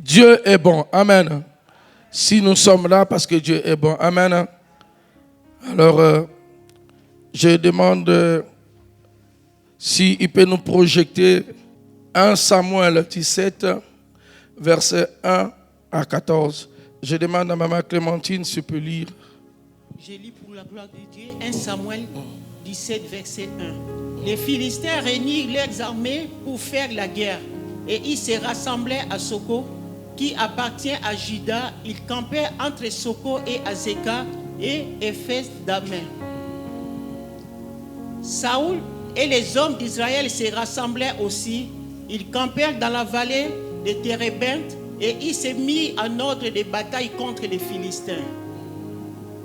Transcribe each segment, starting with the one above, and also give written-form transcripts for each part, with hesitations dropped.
Dieu est bon. Amen. Si nous sommes là parce que Dieu est bon. Amen. Alors, je demande s'il peut nous projeter 1 Samuel 17, versets 1 à 14. Je demande à Maman Clémentine si peut lire. Je lis pour la gloire de Dieu 1 Samuel 17, verset 1. Les Philistins réunirent leurs armées pour faire la guerre et ils se rassemblaient à Soko, qui appartient à Juda. Ils campaient entre Soko et Azeka et Éphès d'Amen. Saoul et les hommes d'Israël se rassemblaient aussi. Ils campèrent dans la vallée de Térébinthe et ils se mirent en ordre de bataille contre les Philistins.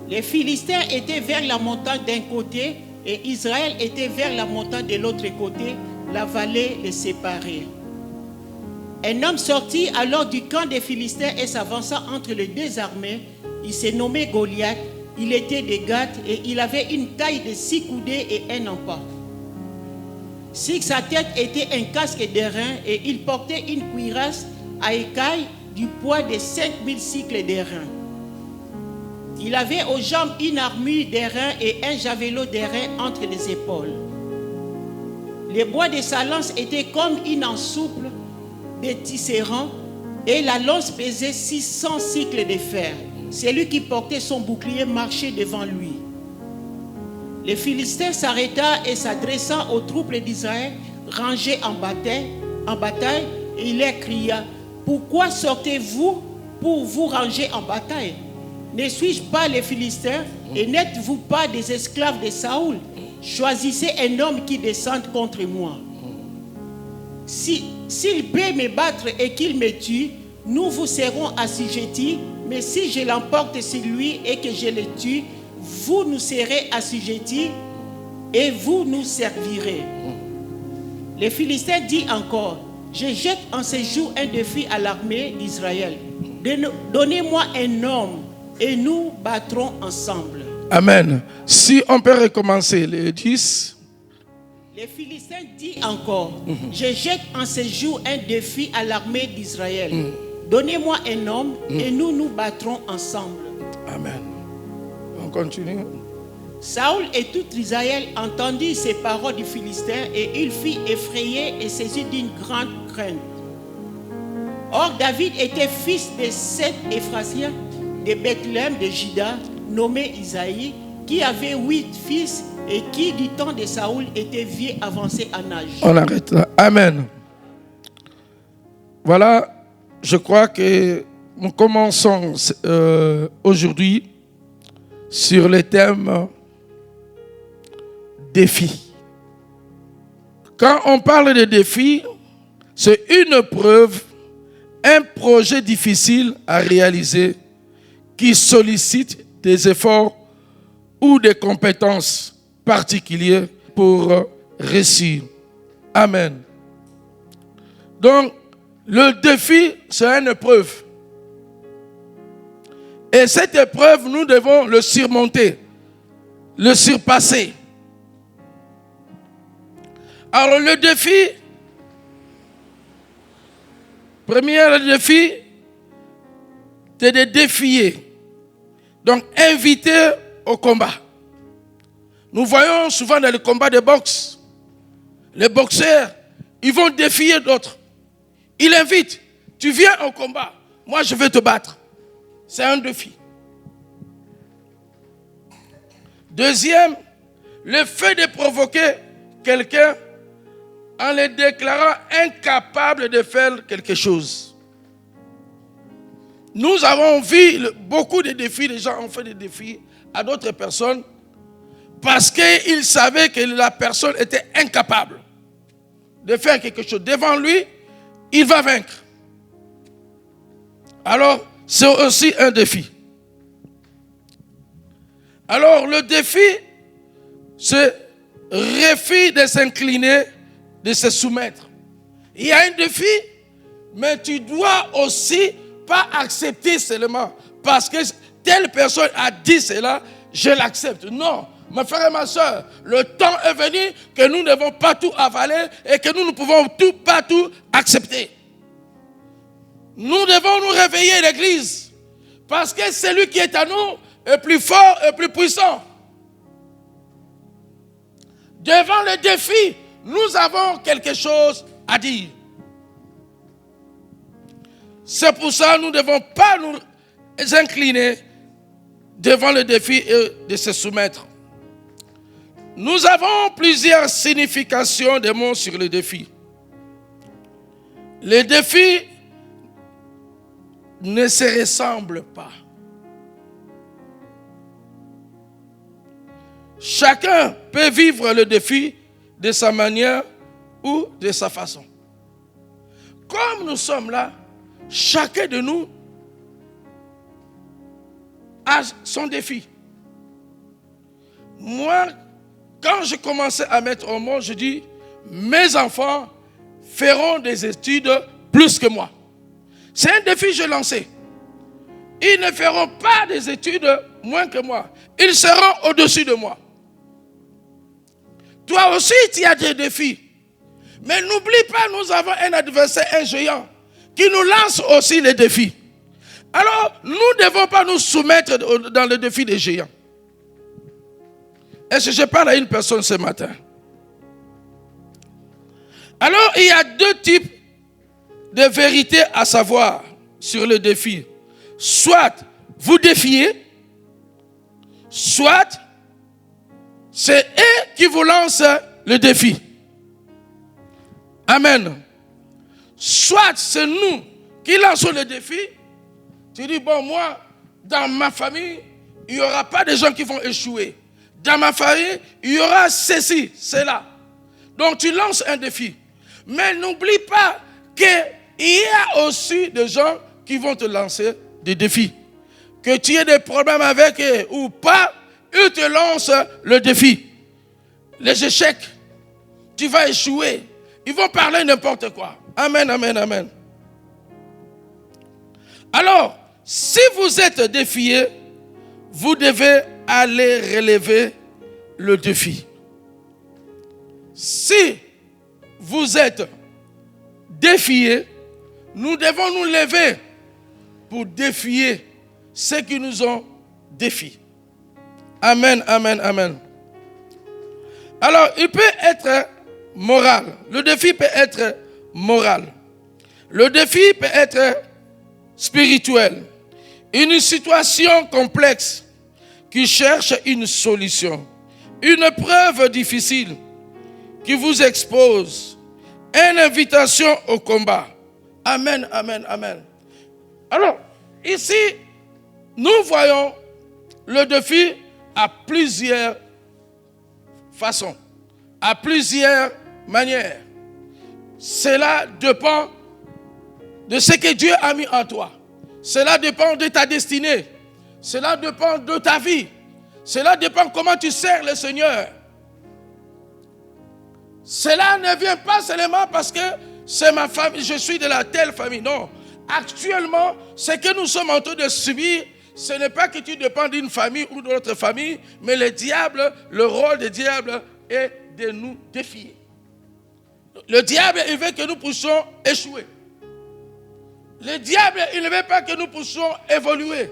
Les Philistins étaient vers la montagne d'un côté et Israël était vers la montagne de l'autre côté. La vallée les séparait. Un homme sortit alors du camp des Philistins et s'avança entre les deux armées. Il s'est nommé Goliath. Il était de Gath et il avait une taille de 6 coudées et un empas. Sur sa tête était un casque d'airain et il portait une cuirasse à écailles du poids de 5000 cycles d'airain. Il avait aux jambes une armure d'airain et un javelot d'airain entre les épaules. Les bois de sa lance étaient comme une ensouple de tisserand et la lance pesait 600 cycles de fer. Celui qui portait son bouclier marchait devant lui. Les Philistins s'arrêta et s'adressant aux troupes d'Israël rangées en bataille, et il leur cria: pourquoi sortez-vous pour vous ranger en bataille? Ne suis-je pas les Philistins et n'êtes-vous pas des esclaves de Saoul? Choisissez un homme qui descende contre moi. S'il peut me battre et qu'il me tue, nous vous serons assujettis. Mais si je l'emporte sur lui et que je le tue, vous nous serez assujettis et vous nous servirez. Les Philistins disent encore: je jette en ce jour un défi à l'armée d'Israël. Donnez-moi un homme et nous battrons ensemble. Amen. Si on peut recommencer les 10. Les Philistins disent encore: je jette en ce jour un défi à l'armée d'Israël. Donnez-moi un homme et nous nous battrons ensemble. Amen. On continue. Saoul et tout Israël entendit ces paroles du Philistin et il fut effrayé et saisi d'une grande crainte. Or David était fils de 7 Éphrasiens de Bethléem de Juda, nommé Isaïe, qui avait 8 fils et qui du temps de Saoul était vieux avancé en âge. On arrête là. Amen. Voilà, je crois que nous commençons aujourd'hui sur le thème défi. Quand on parle de défi, c'est une preuve, un projet difficile à réaliser qui sollicite des efforts ou des compétences particulières pour réussir. Amen. Donc, le défi, c'est une épreuve. Et cette épreuve, nous devons le surmonter, le surpasser. Alors, le défi, premier défi, c'est de défier. Donc, inviter au combat. Nous voyons souvent dans les combats de boxe, les boxeurs, ils vont défier d'autres. Ils invitent. Tu viens au combat. Moi, je vais te battre. C'est un défi. Deuxième, le fait de provoquer quelqu'un en le déclarant incapable de faire quelque chose. Nous avons vu beaucoup de défis, les gens ont fait des défis à d'autres personnes parce qu'ils savaient que la personne était incapable de faire quelque chose. Devant lui, il va vaincre. Alors, c'est aussi un défi. Alors, le défi, c'est refus de s'incliner, de se soumettre. Il y a un défi, mais tu dois aussi pas accepter seulement parce que telle personne a dit cela, je l'accepte. Non, mes frères et ma soeur, le temps est venu que nous ne devons pas tout avaler et que nous ne pouvons pas tout accepter. Nous devons nous réveiller, l'Église, parce que celui qui est à nous est plus fort et plus puissant. Devant le défi, nous avons quelque chose à dire. C'est pour ça que nous ne devons pas nous incliner devant le défi et de se soumettre. Nous avons plusieurs significations des mots sur le défi. Les défis ne se ressemblent pas. Chacun peut vivre le défi de sa manière ou de sa façon. Comme nous sommes là, chacun de nous a son défi. Moi, quand je commençais à mettre au monde, je dis, mes enfants feront des études plus que moi. C'est un défi que je lançais. Ils ne feront pas des études moins que moi. Ils seront au-dessus de moi. Toi aussi, tu as des défis. Mais n'oublie pas, nous avons un adversaire, un géant, qui nous lance aussi les défis. Alors, nous ne devons pas nous soumettre dans le défi des géants. Est-ce que je parle à une personne ce matin? Alors, il y a deux types de vérités à savoir sur le défi. Soit vous défiez, soit c'est eux qui vous lancent le défi. Amen. Soit c'est nous qui lançons le défi. Tu dis, bon, moi, dans ma famille, il n'y aura pas de gens qui vont échouer. Dans ma famille, il y aura ceci, cela. Donc tu lances un défi. Mais n'oublie pas qu'il y a aussi des gens qui vont te lancer des défis. Que tu aies des problèmes avec eux ou pas, ils te lancent le défi. Les échecs, tu vas échouer. Ils vont parler n'importe quoi. Amen, amen, amen. Alors, si vous êtes défié, vous devez aller relever le défi. Si vous êtes défié, nous devons nous lever pour défier ceux qui nous ont défiés. Amen, amen, amen. Alors, il peut être moral. Le défi peut être moral. Le défi peut être spirituel. Une situation complexe qui cherche une solution. Une preuve difficile qui vous expose. Une invitation au combat. Amen, amen, amen. Alors, ici, nous voyons le défi à plusieurs façons, à plusieurs manières. Cela dépend de ce que Dieu a mis en toi. Cela dépend de ta destinée. Cela dépend de ta vie. Cela dépend comment tu sers le Seigneur. Cela ne vient pas seulement parce que c'est ma famille, je suis de la telle famille. Non. Actuellement, ce que nous sommes en train de subir, ce n'est pas que tu dépends d'une famille ou d'une autre famille, mais le diable, le rôle du diable est de nous défier. Le diable, il veut que nous puissions échouer. Le diable, il ne veut pas que nous puissions évoluer.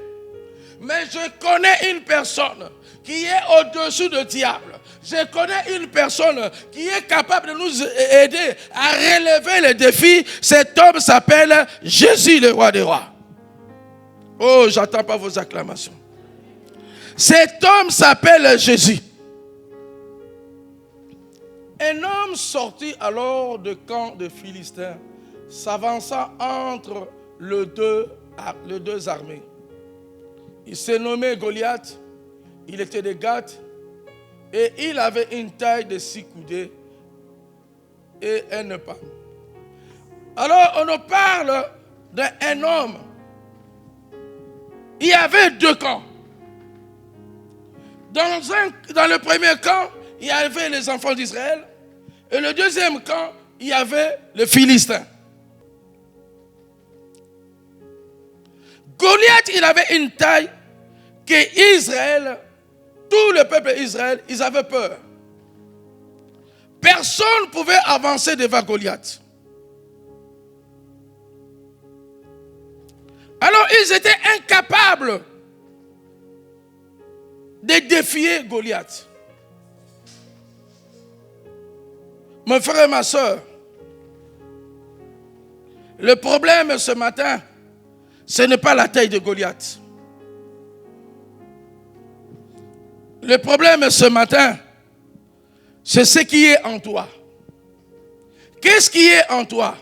Mais je connais une personne qui est au-dessus du diable. Je connais une personne qui est capable de nous aider à relever les défis. Cet homme s'appelle Jésus, le roi des rois. Oh, j'attends pas vos acclamations. Cet homme s'appelle Jésus. Un homme sorti alors du camp de Philistins, s'avança entre les deux armées. Il s'est nommé Goliath, il était de Gath, et il avait une taille de 6 coudées et un pan. Alors on nous parle d'un homme. Il y avait 2 camps. Dans le premier camp, il y avait les enfants d'Israël, et le deuxième camp, il y avait les Philistins. Goliath, il avait une taille que Israël, tout le peuple d'Israël, ils avaient peur. Personne ne pouvait avancer devant Goliath. Alors ils étaient incapables de défier Goliath. Mon frère et ma soeur, le problème ce matin, ce n'est pas la taille de Goliath. Le problème ce matin, c'est ce qui est en toi. Qu'est-ce qui est en toi?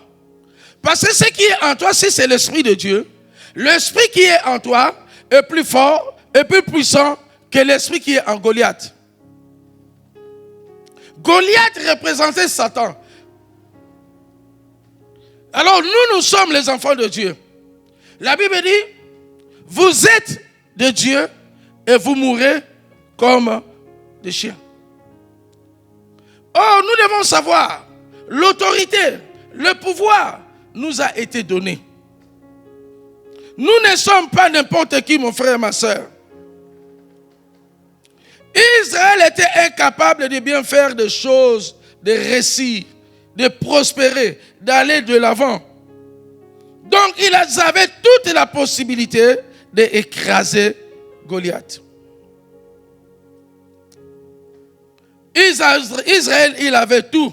Parce que ce qui est en toi, si c'est l'Esprit de Dieu, l'Esprit qui est en toi est plus fort et plus puissant que l'Esprit qui est en Goliath. Goliath représentait Satan. Alors nous sommes les enfants de Dieu. La Bible dit, vous êtes de Dieu et vous mourrez comme des chiens. Or, nous devons savoir, l'autorité, le pouvoir nous a été donné. Nous ne sommes pas n'importe qui, mon frère et ma soeur. Israël était incapable de bien faire des choses, de réussir, de prospérer, d'aller de l'avant. Donc, ils avaient toute la possibilité d'écraser Goliath. Israël, il avait tout.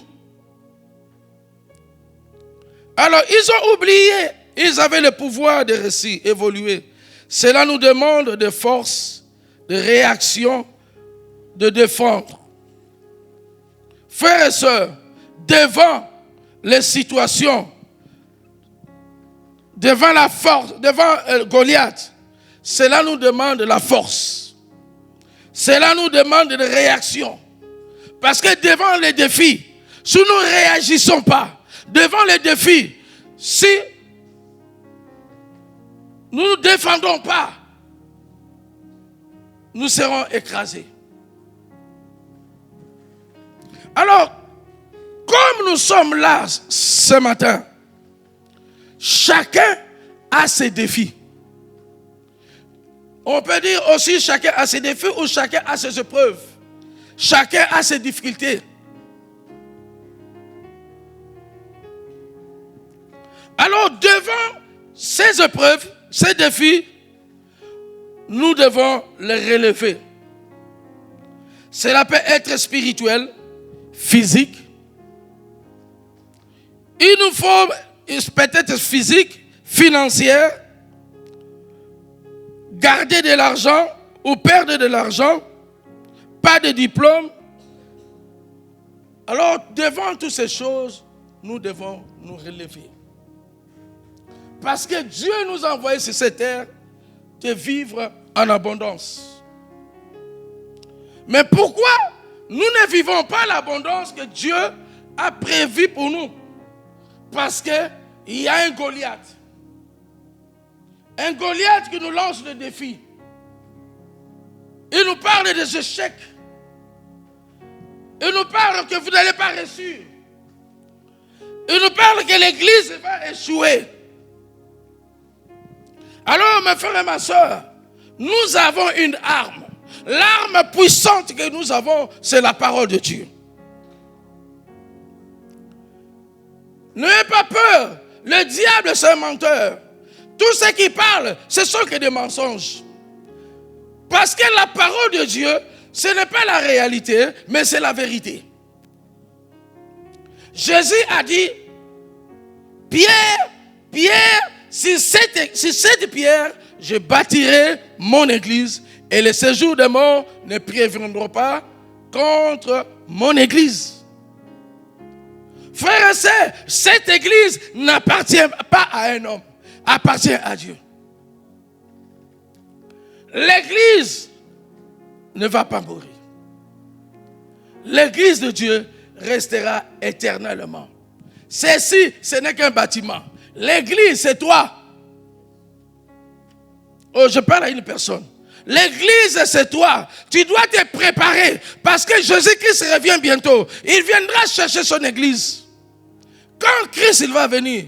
Alors, ils ont oublié, ils avaient le pouvoir de réussir, évoluer. Cela nous demande de force, de réaction, de défendre. Frères et sœurs, devant les situations, devant la force, devant Goliath, cela nous demande la force. Cela nous demande de réaction. Parce que devant les défis, si nous ne réagissons pas, devant les défis, si nous ne nous défendons pas, nous serons écrasés. Alors, comme nous sommes là ce matin, chacun a ses défis. On peut dire aussi chacun a ses défis ou chacun a ses épreuves. Chacun a ses difficultés. Alors, devant ces épreuves, ces défis, nous devons les relever. Cela peut être spirituel, physique. Il nous faut peut-être physique, financière, garder de l'argent ou perdre de l'argent, pas de diplôme. Alors, devant toutes ces choses, nous devons nous relever. Parce que Dieu nous a envoyé sur cette terre de vivre en abondance. Mais pourquoi nous ne vivons pas l'abondance que Dieu a prévue pour nous? Parce qu'il y a un Goliath. Un Goliath qui nous lance le défi. Il nous parle des échecs. Il nous parle que vous n'allez pas réussir. Il nous parle que l'église va échouer. Alors, mes frères et ma soeur, nous avons une arme. L'arme puissante que nous avons, c'est la parole de Dieu. N'ayez pas peur. Le diable, c'est un menteur. Tout ce qui parle, ce sont que des mensonges. Parce que la parole de Dieu, ce n'est pas la réalité, mais c'est la vérité. Jésus a dit, Pierre, sur cette pierre, je bâtirai mon église et les séjours des morts ne préviendront pas contre mon église. Frères et sœurs, cette église n'appartient pas à un homme, appartient à Dieu. L'église ne va pas mourir. L'église de Dieu restera éternellement. Ceci, ce n'est qu'un bâtiment. L'église, c'est toi. Oh, je parle à une personne. L'église, c'est toi. Tu dois te préparer parce que Jésus-Christ revient bientôt. Il viendra chercher son église. Quand Christ il va venir,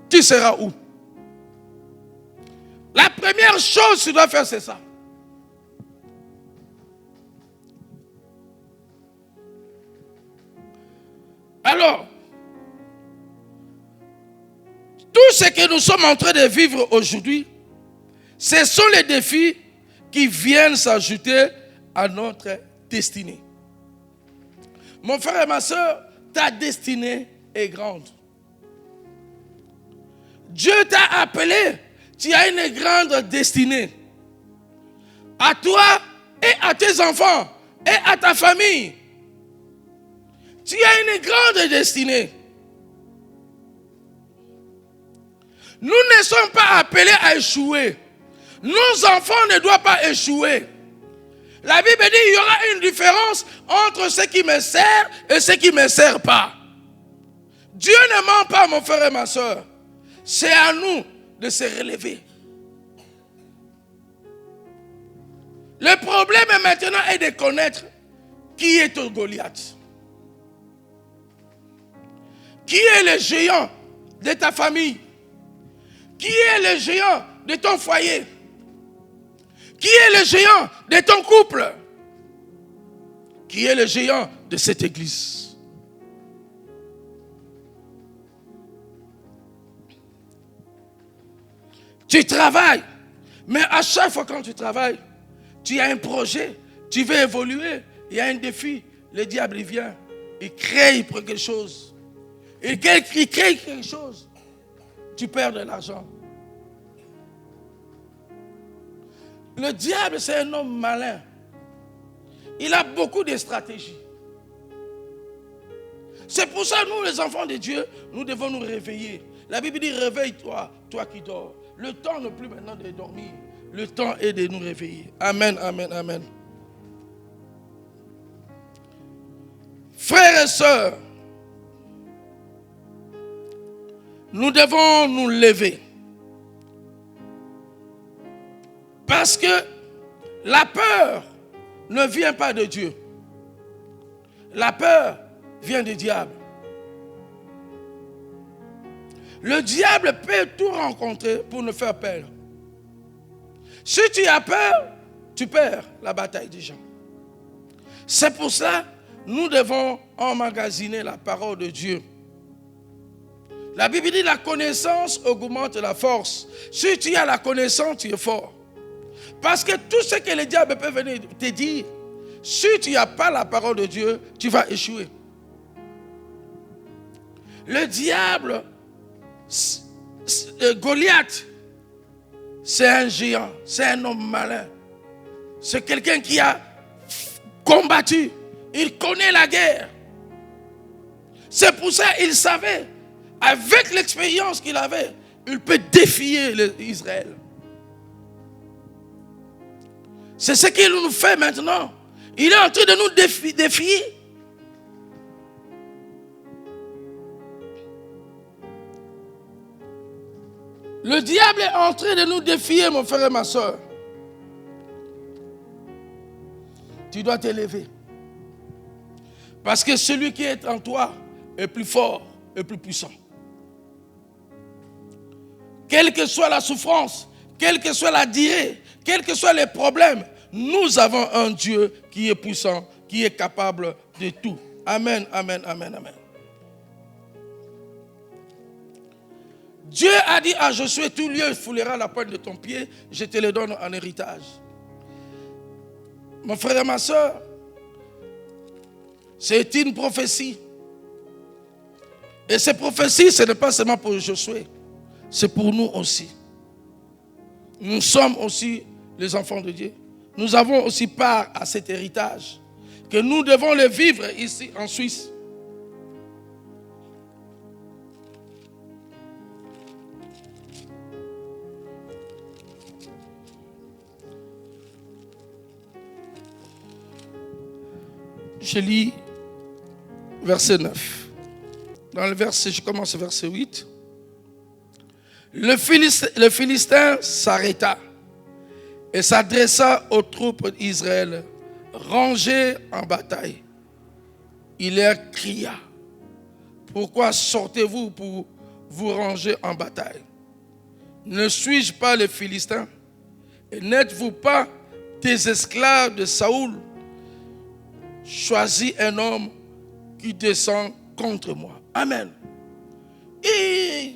tu seras où? La première chose que tu dois faire, c'est ça. Alors, tout ce que nous sommes en train de vivre aujourd'hui, ce sont les défis qui viennent s'ajouter à notre destinée. Mon frère et ma soeur, ta destinée est grande. Dieu t'a appelé, tu as une grande destinée. À toi et à tes enfants et à ta famille. Tu as une grande destinée. Nous ne sommes pas appelés à échouer. Nos enfants ne doivent pas échouer. La Bible dit qu'il y aura une différence entre ce qui me sert et ce qui ne me sert pas. Dieu ne ment pas, mon frère et ma soeur. C'est à nous de se relever. Le problème maintenant est de connaître qui est ton Goliath. Qui est le géant de ta famille? Qui est le géant de ton foyer? Qui est le géant de ton couple? Qui est le géant de cette église? Tu travailles, mais à chaque fois quand tu travailles, tu as un projet, tu veux évoluer, il y a un défi, le diable il vient, il crée quelque chose. Il crée quelque chose, tu perds de l'argent. Le diable, c'est un homme malin. Il a beaucoup de stratégies. C'est pour ça que nous, les enfants de Dieu, nous devons nous réveiller. La Bible dit, réveille-toi, toi qui dors. Le temps n'est plus maintenant de dormir. Le temps est de nous réveiller. Amen, amen, amen. Frères et sœurs, nous devons nous lever. Parce que la peur ne vient pas de Dieu. La peur vient du diable. Le diable peut tout rencontrer pour nous faire peur. Si tu as peur, tu perds la bataille des gens. C'est pour ça que nous devons emmagasiner la parole de Dieu. La Bible dit la connaissance augmente la force. Si tu as la connaissance, tu es fort. Parce que tout ce que le diable peut venir te dire, si tu n'as pas la parole de Dieu, tu vas échouer. Le diable, Goliath, c'est un géant, c'est un homme malin. C'est quelqu'un qui a combattu. Il connaît la guerre. C'est pour ça qu'il savait, avec l'expérience qu'il avait, il peut défier Israël. C'est ce qu'il nous fait maintenant. Il est en train de nous défier. Le diable est en train de nous défier, mon frère et ma soeur. Tu dois t'élever. Parce que celui qui est en toi est plus fort et plus puissant. Quelle que soit la souffrance, quelle que soit la durée, quels que soient les problèmes, nous avons un Dieu qui est puissant, qui est capable de tout. Amen, amen, amen, amen. Dieu a dit à Josué, tout lieu foulera la pointe de ton pied, je te le donne en héritage. Mon frère et ma soeur, c'est une prophétie. Et cette prophétie, ce n'est pas seulement pour Josué, c'est pour nous aussi. Nous sommes aussi les enfants de Dieu. Nous avons aussi part à cet héritage que nous devons le vivre ici en Suisse. Je lis verset 9. Dans le verset, je commence verset 8. Le Philistin s'arrêta et s'adressa aux troupes d'Israël, rangées en bataille. Il leur cria, pourquoi sortez-vous pour vous ranger en bataille? Ne suis-je pas le Philistin? Et n'êtes-vous pas des esclaves de Saoul? Choisis un homme qui descend contre moi. Amen. Et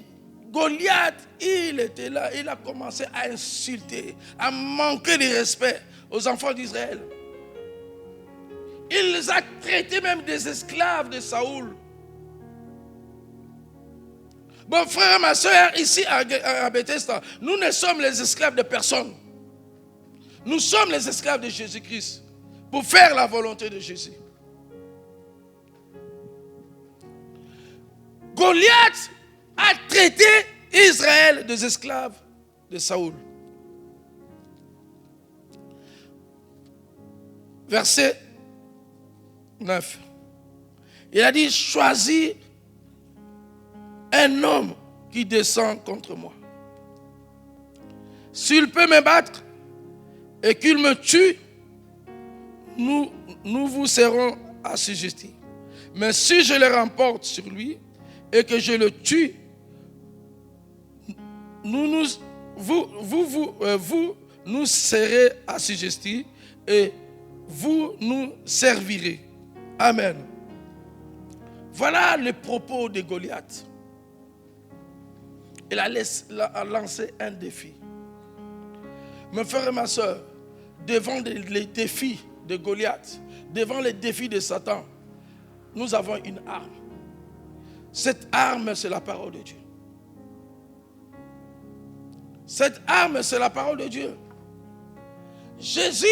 Goliath, il était là, il a commencé à insulter, à manquer de respect aux enfants d'Israël. Il les a traités même des esclaves de Saoul. Bon frère, ma soeur, ici à Bethesda, nous ne sommes les esclaves de personne. Nous sommes les esclaves de Jésus-Christ pour faire la volonté de Jésus. Goliath a traité Israël des esclaves de Saoul. Verset 9. Il a dit, choisis un homme qui descend contre moi. S'il peut me battre et qu'il me tue, nous vous serons assujettis. Mais si je le remporte sur lui et que je le tue, vous nous serez assujettis et vous nous servirez. Amen. Voilà le propos de Goliath. Il a lancé un défi. Mes frères et ma soeur, devant les défis de Goliath, devant les défis de Satan, nous avons une arme. Cette arme, c'est la parole de Dieu. Cette arme, c'est la parole de Dieu. Jésus,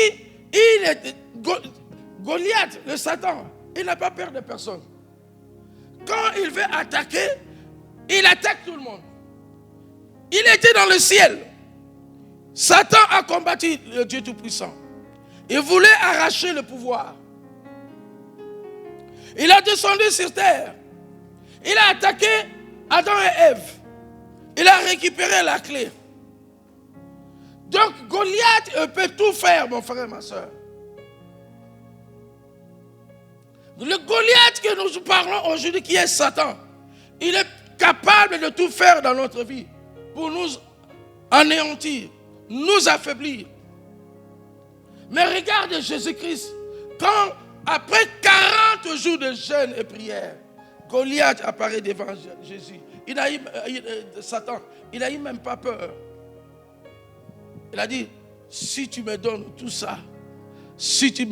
Goliath, le Satan, il n'a pas peur de personne. Quand il veut attaquer, il attaque tout le monde. Il était dans le ciel. Satan a combattu le Dieu Tout-Puissant. Il voulait arracher le pouvoir. Il a descendu sur terre. Il a attaqué Adam et Ève. Il a récupéré la clé. Donc Goliath peut tout faire, mon frère et ma soeur. Le Goliath que nous parlons aujourd'hui, qui est Satan, il est capable de tout faire dans notre vie pour nous anéantir, nous affaiblir. Mais regarde Jésus-Christ, quand après 40 jours de jeûne et prière, Goliath apparaît devant Jésus. Satan, il n'a eu même pas peur. Il a dit, si tu me donnes tout ça, si tu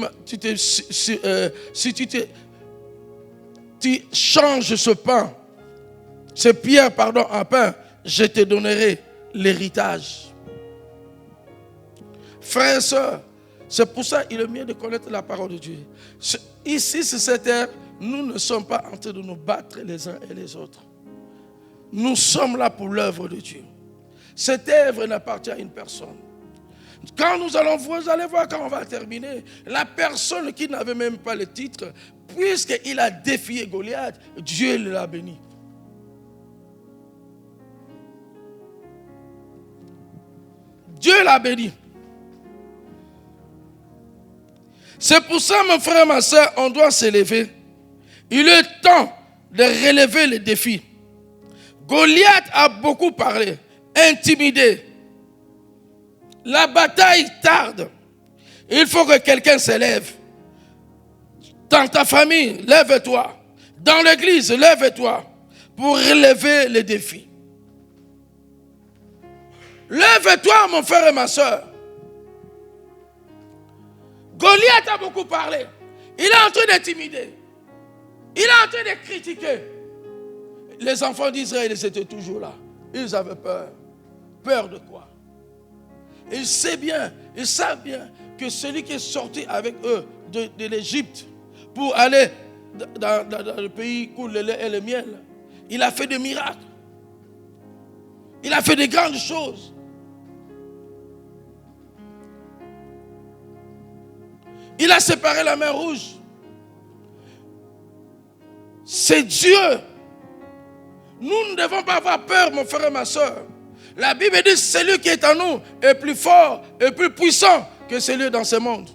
changes ce pain, ce pierre, en pain, je te donnerai l'héritage. Frères et sœurs, c'est pour ça qu'il est mieux de connaître la parole de Dieu. Ici, sur cette terre, nous ne sommes pas en train de nous battre les uns et les autres. Nous sommes là pour l'œuvre de Dieu. Cette œuvre n'appartient à une personne. Quand vous allez voir quand on va terminer, la personne qui n'avait même pas le titre, puisqu'il a défié Goliath, Dieu l'a béni. Dieu l'a béni. C'est pour ça, mon frère, ma soeur, on doit s'élever. Il est temps de relever les défis. Goliath a beaucoup parlé, intimidé. La bataille tarde. Il faut que quelqu'un s'élève. Dans ta famille, lève-toi. Dans l'église, lève-toi pour relever les défis. Lève-toi, mon frère et ma soeur. Goliath a beaucoup parlé. Il est en train d'intimider. Il est en train de critiquer. Les enfants d'Israël, ils étaient toujours là. Ils avaient peur. Peur de quoi? Ils savent bien que celui qui est sorti avec eux de l'Égypte pour aller dans le pays où le lait et le miel, il a fait des miracles. Il a fait de grandes choses. Il a séparé la mer Rouge. C'est Dieu. Nous ne devons pas avoir peur, mon frère et ma soeur. La Bible dit que celui qui est en nous est plus fort et plus puissant que celui dans ce monde.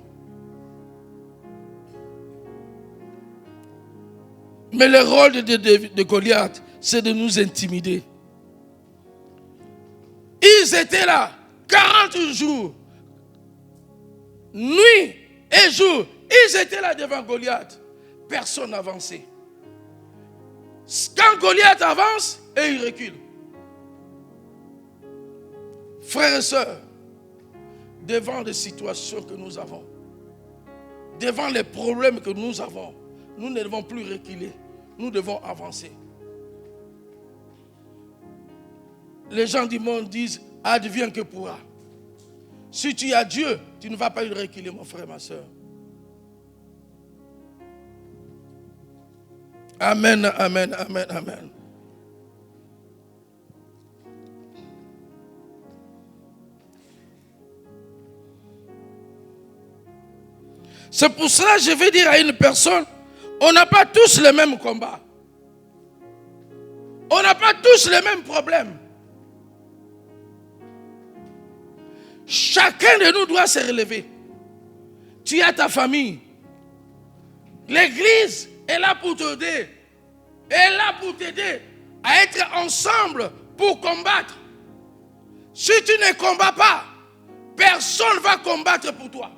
Mais le rôle de Goliath, c'est de nous intimider. Ils étaient là 40 jours, nuit et jour. Ils étaient là devant Goliath. Personne n'avançait. Quand Goliath avance, et il recule. Frères et sœurs, devant les situations que nous avons, devant les problèmes que nous avons, nous ne devons plus reculer, nous devons avancer. Les gens du monde disent, advienne que pourra. Si tu as Dieu, tu ne vas pas y reculer, mon frère, ma soeur. Amen, amen, amen, amen. C'est pour cela que je vais dire à une personne, on n'a pas tous le même combat. On n'a pas tous les mêmes problèmes. Chacun de nous doit se relever. Tu as ta famille. L'église est là pour t'aider. Elle est là pour t'aider à être ensemble pour combattre. Si tu ne combats pas, personne ne va combattre pour toi.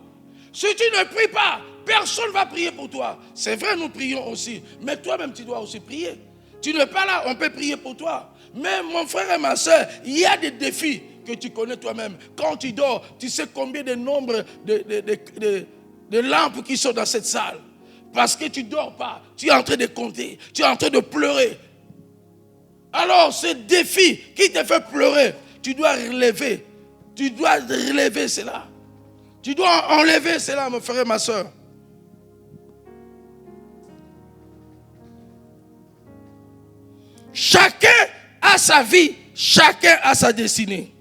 Si tu ne pries pas, personne ne va prier pour toi. C'est vrai, nous prions aussi. Mais toi-même, tu dois aussi prier. Tu n'es pas là, on peut prier pour toi. Mais mon frère et ma soeur, il y a des défis que tu connais toi-même. Quand tu dors, tu sais combien de nombre de lampes qui sont dans cette salle. Parce que tu ne dors pas, tu es en train de compter, tu es en train de pleurer. Alors, ce défi qui te fait pleurer, tu dois relever. Tu dois relever cela. Tu dois enlever cela, mon frère et ma soeur. Chacun a sa vie, chacun a sa destinée.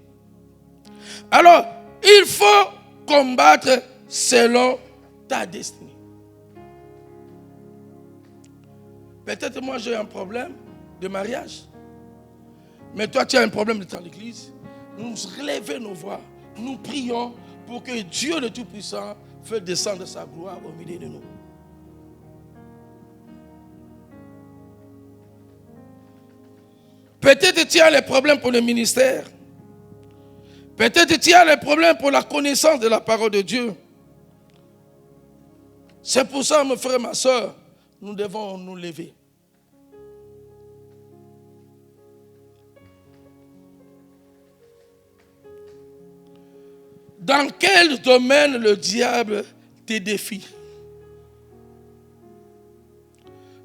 Alors, il faut combattre selon ta destinée. Peut-être moi j'ai un problème de mariage. Mais toi tu as un problème dans l'église. Nous relevons nos voix. Nous prions pour que Dieu le Tout-Puissant fasse descendre sa gloire au milieu de nous. Peut-être tu as les problèmes pour le ministère. Peut-être tu as les problèmes pour la connaissance de la parole de Dieu. C'est pour ça, mon frère et ma soeur, nous devons nous lever. Dans quel domaine le diable te défie?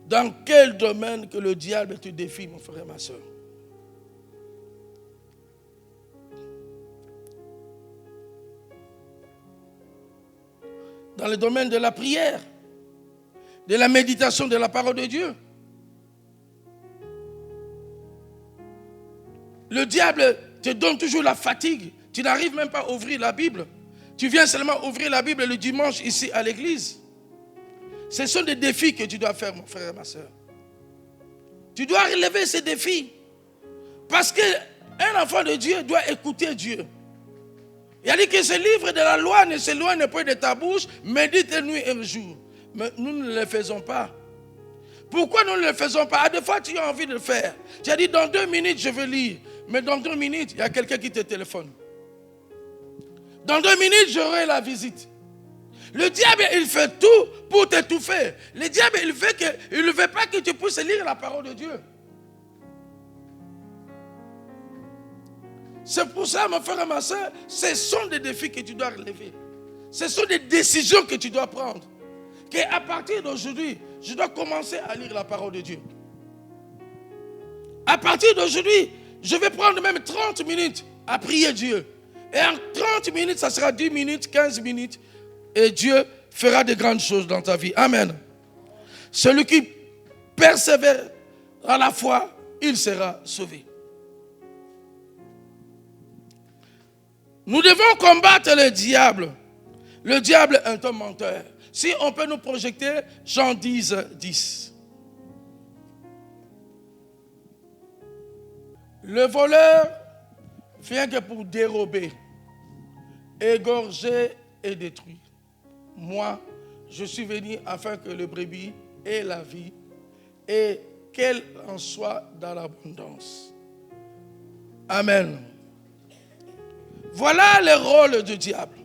Dans quel domaine que le diable te défie, mon frère et ma soeur? Dans le domaine de la prière, de la méditation de la parole de Dieu. Le diable te donne toujours la fatigue. Tu n'arrives même pas à ouvrir la Bible. Tu viens seulement ouvrir la Bible le dimanche ici à l'église. Ce sont des défis que tu dois faire, mon frère et ma soeur. Tu dois relever ces défis. Parce qu'un enfant de Dieu doit écouter Dieu. Il a dit que ce livre de la loi ne s'éloigne pas de ta bouche, médite nuit et jour. Mais nous ne le faisons pas. Pourquoi nous ne le faisons pas? À des fois, tu as envie de le faire. Tu as dit, dans 2 minutes, je vais lire. Mais dans 2 minutes, il y a quelqu'un qui te téléphone. Dans 2 minutes, j'aurai la visite. Le diable, il fait tout pour t'étouffer. Le diable, il ne veut pas que tu puisses lire la parole de Dieu. C'est pour ça, mon frère et ma soeur, ce sont des défis que tu dois relever. Ce sont des décisions que tu dois prendre. Qu'à partir d'aujourd'hui, je dois commencer à lire la parole de Dieu. À partir d'aujourd'hui, je vais prendre même 30 minutes à prier Dieu. Et en 30 minutes, ça sera 10 minutes, 15 minutes. Et Dieu fera de grandes choses dans ta vie. Amen. Celui qui persévère à la foi, il sera sauvé. Nous devons combattre le diable. Le diable est un menteur. Si on peut nous projeter, Jean 10, 10. Le voleur vient que pour dérober, égorger et détruire. Moi, je suis venu afin que le brebis ait la vie et qu'elle en soit dans l'abondance. Amen. Voilà le rôle du diable.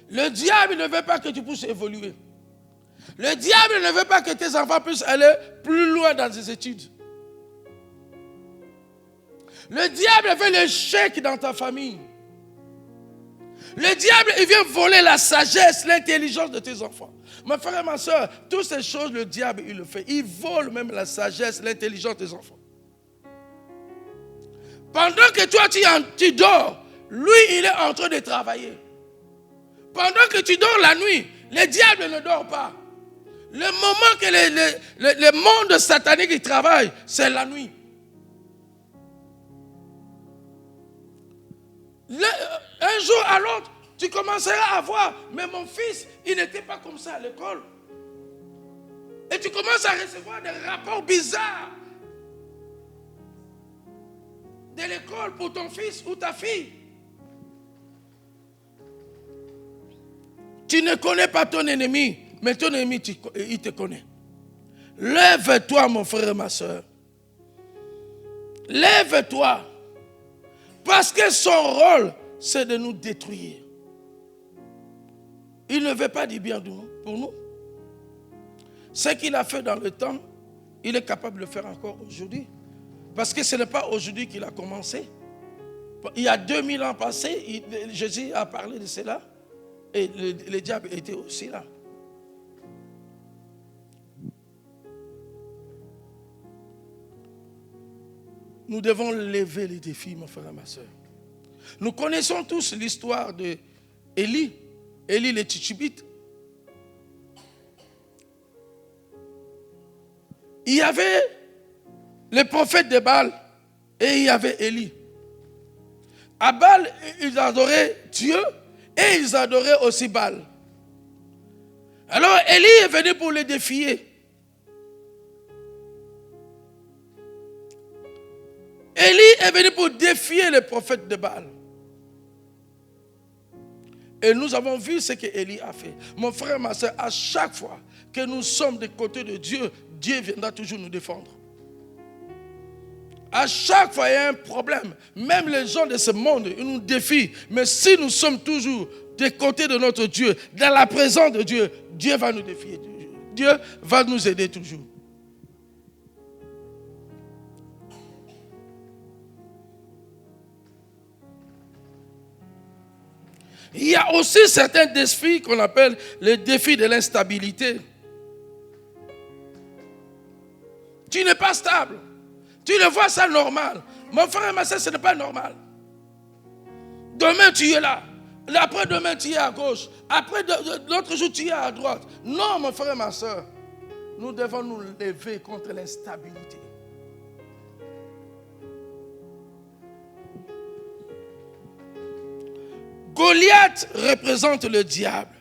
Le diable ne veut pas que tu puisses évoluer. Le diable ne veut pas que tes enfants puissent aller plus loin dans les études. Le diable veut l'échec dans ta famille. Le diable, il vient voler la sagesse, l'intelligence de tes enfants. Mon frère et ma soeur, toutes ces choses, le diable, il le fait. Il vole même la sagesse, l'intelligence de tes enfants. Pendant que toi, tu dors, lui, il est en train de travailler. Pendant que tu dors la nuit, le diable ne dort pas. Le moment que le monde satanique il travaille, c'est la nuit. Un jour à l'autre, tu commenceras à voir, mais mon fils, il n'était pas comme ça à l'école. Et tu commences à recevoir des rapports bizarres de l'école pour ton fils ou ta fille. Tu ne connais pas ton ennemi, mais ton ennemi, il te connaît. Lève-toi, mon frère et ma soeur. Lève-toi. Parce que son rôle, c'est de nous détruire. Il ne veut pas du bien pour nous. Ce qu'il a fait dans le temps, il est capable de le faire encore aujourd'hui. Parce que ce n'est pas aujourd'hui qu'il a commencé. Il y a 2000 ans passés, Jésus a parlé de cela. Et le diable était aussi là. Nous devons lever les défis, mon frère et ma soeur. Nous connaissons tous l'histoire d'Élie, Élie le Tishbite. Il y avait les prophètes de Baal et il y avait Élie. À Baal, ils adoraient Dieu et ils adoraient aussi Baal. Alors Élie est venu pour les défier. Élie est venu pour défier les prophètes de Baal. Et nous avons vu ce que Élie a fait. Mon frère, ma soeur, à chaque fois que nous sommes des côtés de Dieu, Dieu viendra toujours nous défendre. À chaque fois, il y a un problème. Même les gens de ce monde, ils nous défient. Mais si nous sommes toujours des côtés de notre Dieu, dans la présence de Dieu, Dieu va nous défier. Dieu va nous aider toujours. Il y a aussi certains défis qu'on appelle les défis de l'instabilité. Tu n'es pas stable. Tu le vois ça normal. Mon frère et ma soeur, ce n'est pas normal. Demain, tu es là. Après-demain, tu es à gauche. Après l'autre jour, tu es à droite. Non, mon frère et ma soeur. Nous devons nous lever contre l'instabilité. Goliath représente le diable.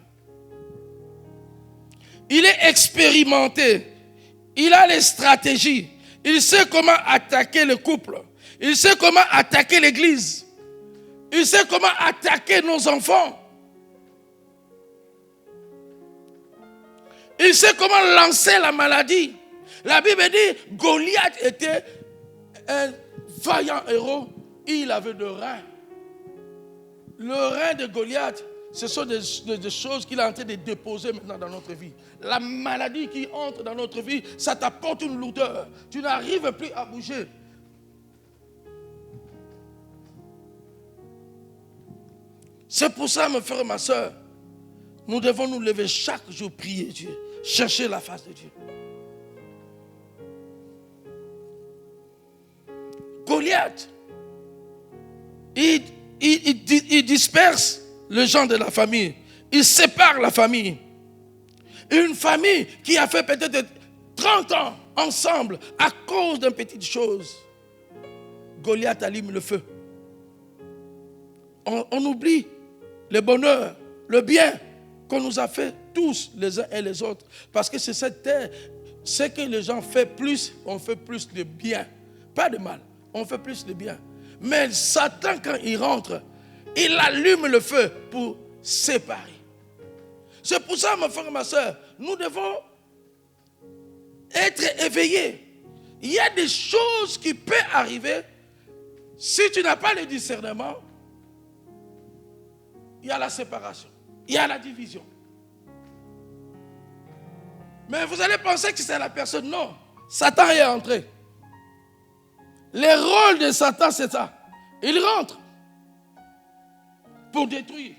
Il est expérimenté. Il a les stratégies. Il sait comment attaquer le couple. Il sait comment attaquer l'église. Il sait comment attaquer nos enfants. Il sait comment lancer la maladie. La Bible dit, Goliath était un vaillant héros. Il avait de reins. Le rein de Goliath, ce sont des choses qu'il est en train de déposer maintenant dans notre vie. La maladie qui entre dans notre vie, ça t'apporte une lourdeur. Tu n'arrives plus à bouger. C'est pour ça, mon frère et ma soeur, nous devons nous lever chaque jour, prier Dieu, chercher la face de Dieu. Goliath, il disperse les gens de la famille. Il sépare la famille. Une famille qui a fait peut-être 30 ans ensemble à cause d'une petite chose. Goliath allume le feu. On oublie le bonheur, le bien qu'on nous a fait tous les uns et les autres. Parce que c'est cette terre, ce que les gens font plus, on fait plus de bien. Pas de mal, on fait plus de bien. Mais Satan, quand il rentre, il allume le feu pour séparer. C'est pour ça, mon frère et ma soeur, nous devons être éveillés. Il y a des choses qui peuvent arriver. Si tu n'as pas le discernement, il y a la séparation, il y a la division. Mais vous allez penser que c'est la personne. Non, Satan est entré. Le rôle de Satan, c'est ça. Il rentre pour détruire.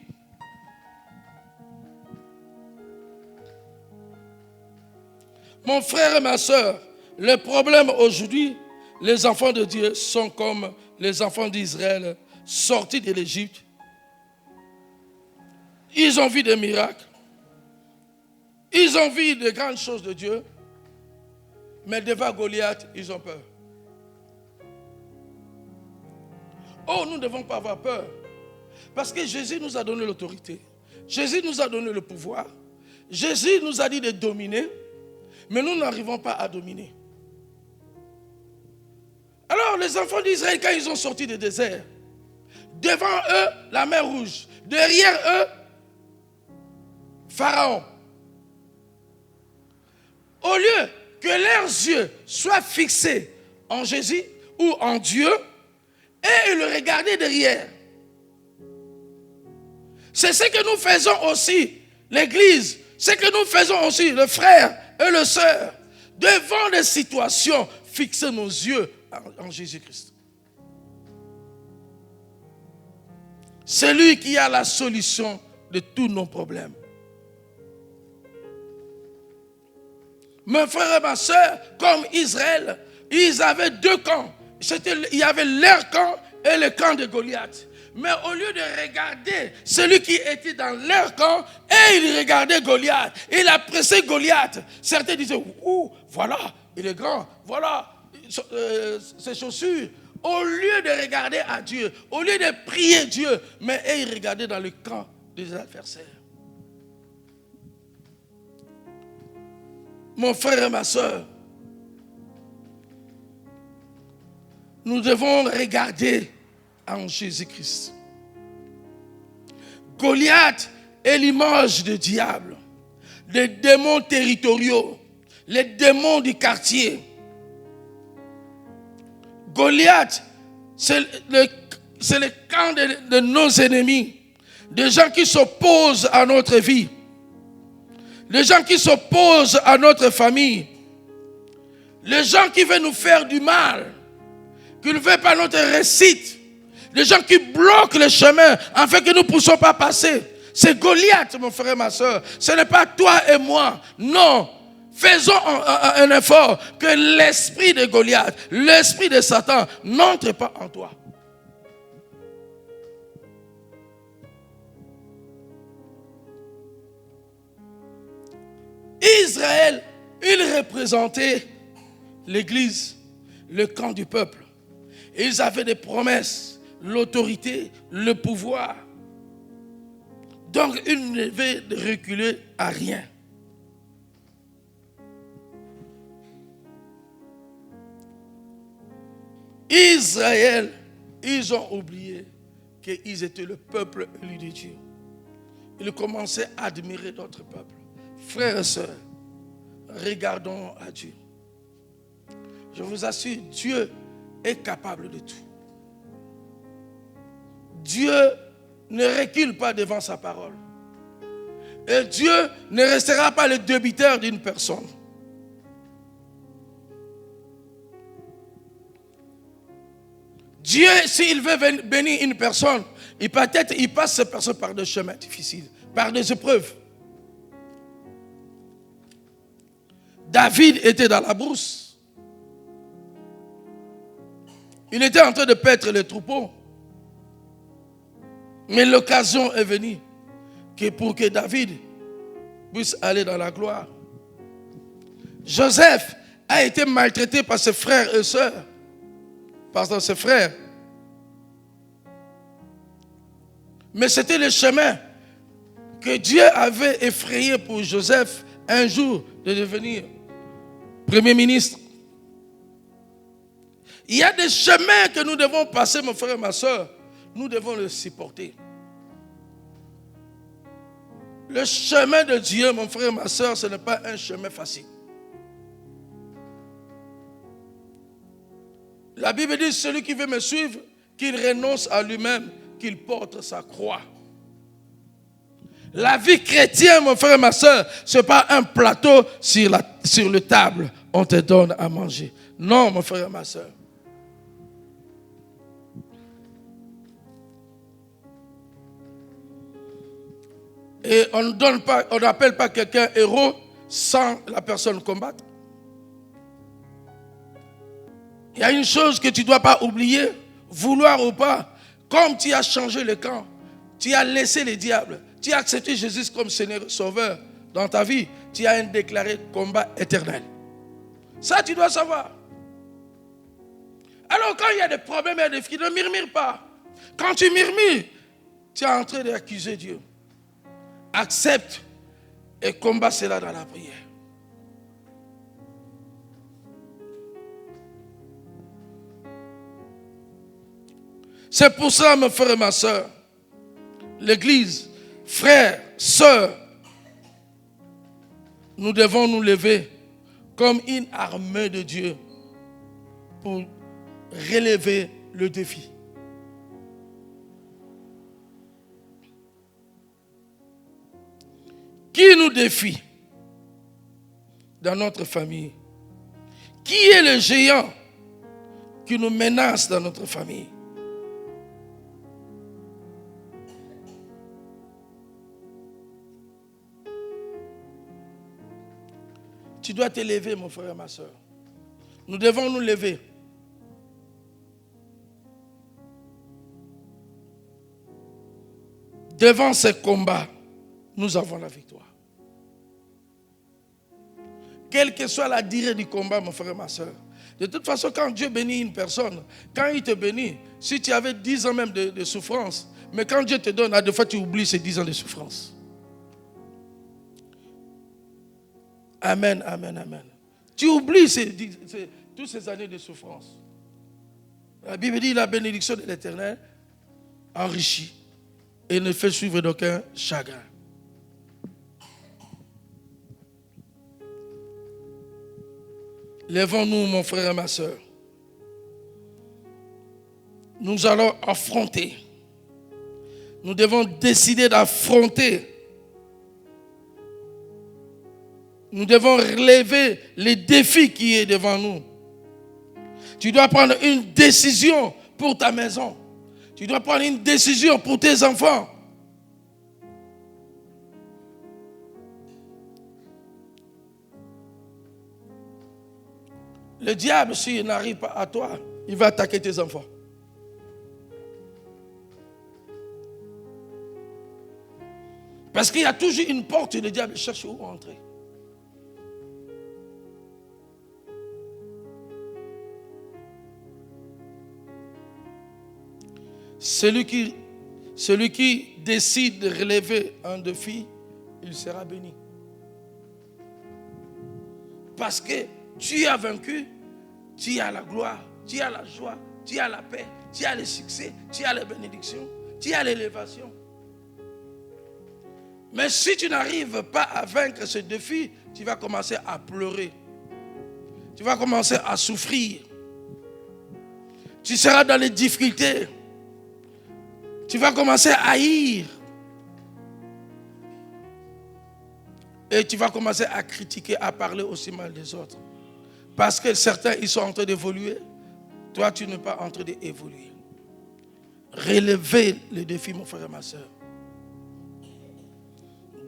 Mon frère et ma soeur, le problème aujourd'hui, les enfants de Dieu sont comme les enfants d'Israël sortis de l'Égypte. Ils ont vu des miracles. Ils ont vu de grandes choses de Dieu. Mais devant Goliath, ils ont peur. Oh, nous ne devons pas avoir peur. Parce que Jésus nous a donné l'autorité. Jésus nous a donné le pouvoir. Jésus nous a dit de dominer. Mais nous n'arrivons pas à dominer. Alors les enfants d'Israël, quand ils ont sorti du désert, devant eux, la mer Rouge. Derrière eux, Pharaon. Au lieu que leurs yeux soient fixés en Jésus ou en Dieu, et ils le regardaient derrière. C'est ce que nous faisons aussi, l'Église. Ce que nous faisons aussi, le frère et le sœur. Devant des situations, fixer nos yeux en Jésus-Christ. C'est lui qui a la solution de tous nos problèmes. Mes frères et ma soeur, comme Israël, ils avaient deux camps. Il y avait leur camp et le camp de Goliath. Mais au lieu de regarder celui qui était dans leur camp, et il regardait Goliath. Il appréciait Goliath. Certains disaient, ouh, voilà, il est grand, voilà, ses chaussures. Au lieu de regarder à Dieu, au lieu de prier Dieu, mais ils regardaient dans le camp des adversaires. Mon frère et ma soeur, nous devons regarder en Jésus-Christ. Goliath est l'image du diable, des démons territoriaux, les démons du quartier. Goliath, c'est le camp de nos ennemis, des gens qui s'opposent à notre vie, des gens qui s'opposent à notre famille, les gens qui veulent nous faire du mal, qui ne veulent pas notre réussite, les gens qui bloquent le chemin afin que nous ne puissions pas passer. C'est Goliath, mon frère et ma soeur. Ce n'est pas toi et moi. Non. Faisons un effort que l'esprit de Goliath, l'esprit de Satan n'entre pas en toi. Israël, il représentait l'Église, le camp du peuple. Ils avaient des promesses, l'autorité, le pouvoir. Donc, ils ne devaient reculer à rien. Israël, ils ont oublié qu'ils étaient le peuple élu de Dieu. Ils commençaient à admirer d'autres peuples. Frères et sœurs, regardons à Dieu. Je vous assure, Dieu est capable de tout. Dieu ne recule pas devant sa parole. Et Dieu ne restera pas le débiteur d'une personne. Dieu, s'il veut bénir une personne, il passe cette personne par des chemins difficiles, par des épreuves. David était dans la brousse. Il était en train de paître les troupeaux. Mais l'occasion est venue pour que David puisse aller dans la gloire. Joseph a été maltraité par ses frères et sœurs. Par ses frères. Mais c'était le chemin que Dieu avait effrayé pour Joseph un jour de devenir Premier ministre. Il y a des chemins que nous devons passer, mon frère et ma soeur. Nous devons le supporter. Le chemin de Dieu, mon frère et ma soeur, ce n'est pas un chemin facile. La Bible dit, celui qui veut me suivre, qu'il renonce à lui-même, qu'il porte sa croix. La vie chrétienne, mon frère et ma soeur, ce n'est pas un plateau sur la table, on te donne à manger. Non, mon frère et ma soeur. Et on n'appelle pas quelqu'un héros sans la personne combattre. Il y a une chose que tu ne dois pas oublier, vouloir ou pas, comme tu as changé le camp, tu as laissé les diables, tu as accepté Jésus comme Seigneur Sauveur dans ta vie, tu as un déclaré combat éternel. Ça, tu dois savoir. Alors, quand il y a des problèmes et des défis, ne murmure pas. Quand tu murmures, tu es en train d'accuser Dieu. Accepte et combat cela dans la prière. C'est pour ça, mon frère et ma soeur, l'Église, frères, sœurs, nous devons nous lever comme une armée de Dieu pour relever le défi. Qui nous défie dans notre famille? Qui est le géant qui nous menace dans notre famille? Tu dois te lever, mon frère et ma soeur. Nous devons nous lever. Devant ces combats, nous avons la victoire. Quelle que soit la durée du combat, mon frère et ma soeur. De toute façon, quand Dieu bénit une personne, quand il te bénit, si tu avais 10 ans même de souffrance, mais quand Dieu te donne, à deux fois tu oublies ces 10 ans de souffrance. Amen, amen, amen. Tu oublies toutes ces années de souffrance. La Bible dit la bénédiction de l'Éternel enrichit et ne fait suivre d'aucun chagrin. Lèvons-nous, mon frère et ma soeur. Nous allons affronter. Nous devons décider d'affronter. Nous devons relever les défis qui sont devant nous. Tu dois prendre une décision pour ta maison. Tu dois prendre une décision pour tes enfants. Le diable, s'il n'arrive pas à toi, il va attaquer tes enfants. Parce qu'il y a toujours une porte et le diable cherche où entrer. Celui qui décide de relever un défi, il sera béni. Parce que tu as vaincu, tu as la gloire, tu as la joie, tu as la paix, tu as le succès, tu as la bénédiction, tu as l'élévation. Mais si tu n'arrives pas à vaincre ce défi, tu vas commencer à pleurer. Tu vas commencer à souffrir. Tu seras dans les difficultés. Tu vas commencer à haïr. Et tu vas commencer à critiquer, à parler aussi mal des autres. Parce que certains, ils sont en train d'évoluer. Toi, tu n'es pas en train d'évoluer. Relevez le défi, mon frère et ma soeur.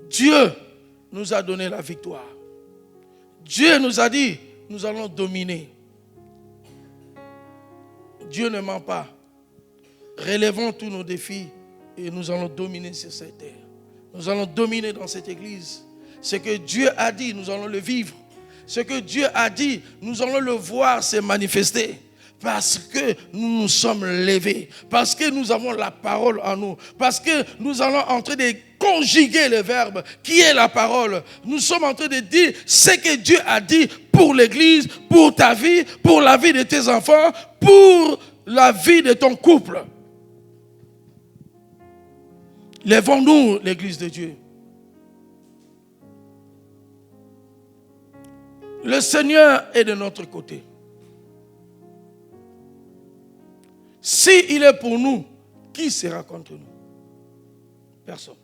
Dieu nous a donné la victoire. Dieu nous a dit, nous allons dominer. Dieu ne ment pas. Relevons tous nos défis et nous allons dominer sur cette terre. Nous allons dominer dans cette église. Ce que Dieu a dit, nous allons le vivre. Ce que Dieu a dit, nous allons le voir se manifester. Parce que nous nous sommes levés. Parce que nous avons la parole en nous. Parce que nous allons en train de conjuguer le verbe qui est la parole. Nous sommes en train de dire ce que Dieu a dit pour l'église, pour ta vie, pour la vie de tes enfants, pour la vie de ton couple. Lèvons-nous, l'église de Dieu. Le Seigneur est de notre côté. S'il est pour nous, qui sera contre nous? Personne.